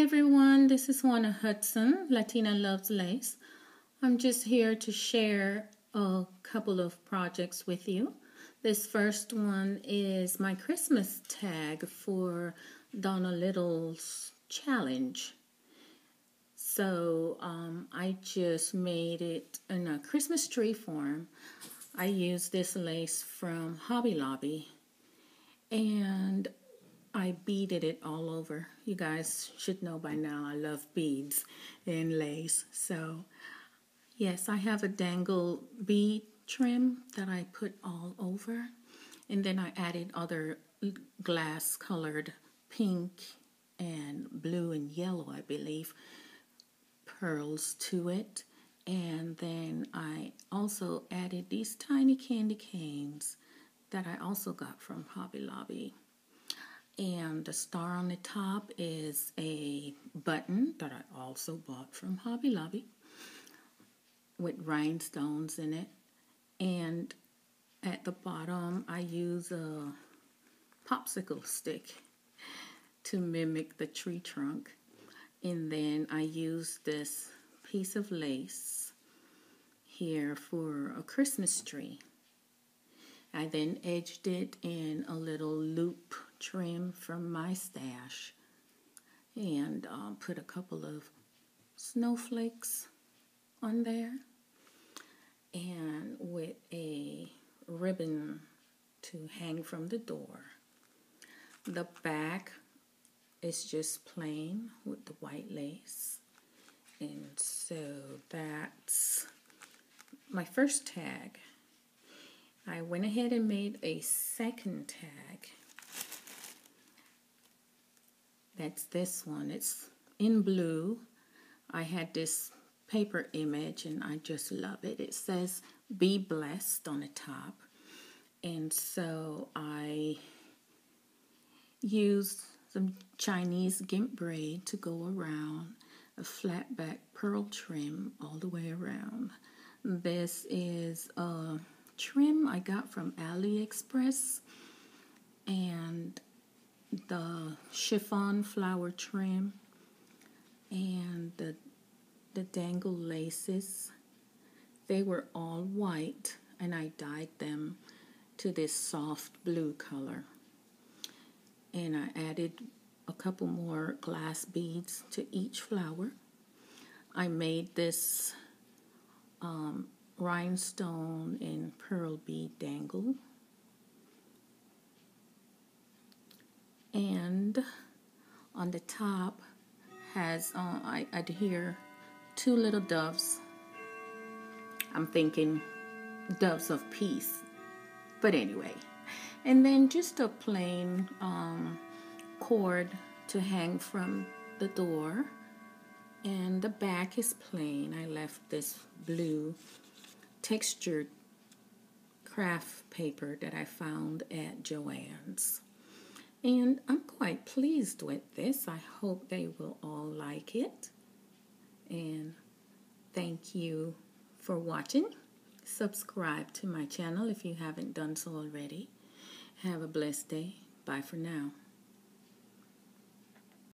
everyone, this is Juana Hudson, Latina Loves Lace. I'm just here to share a couple of projects with you. This first one is my Christmas tag for Donna Little's challenge. So I just made it in a Christmas tree form. I used this lace from Hobby Lobby and I beaded it all over. You guys should know by now I love beads and lace. So yes, I have a dangle bead trim that I put all over. And then I added other glass colored pink and blue and yellow, I believe, pearls to it. And then I also added these tiny candy canes that I also got from Hobby Lobby. And the star on the top is a button that I also bought from Hobby Lobby with rhinestones in it. And at the bottom, I use a popsicle stick to mimic the tree trunk. And then I use this piece of lace here for a Christmas tree. I then edged it in a little loop trim from my stash and put a couple of snowflakes on there and with a ribbon to hang from the door. The back is just plain with the white lace, and so that's my first tag. I went ahead and made a second tag. That's this one. It's in blue. I had this paper image and I just love it. It says "Be Blessed" on the top. And so I used some Chinese gimp braid to go around, a flat back pearl trim all the way around. This is a trim I got from AliExpress, and the chiffon flower trim and the dangle laces, they were all white and I dyed them to this soft blue color, and I added a couple more glass beads to each flower. I made this rhinestone and pearl bead dangle, and on the top has I adhere two little doves. I'm thinking doves of peace, but anyway, and then just a plain cord to hang from the door, and the back is plain. I left this blue textured craft paper that I found at Joann's. And I'm quite pleased with this. I hope they will all like it. And thank you for watching. Subscribe to my channel if you haven't done so already. Have a blessed day. Bye for now.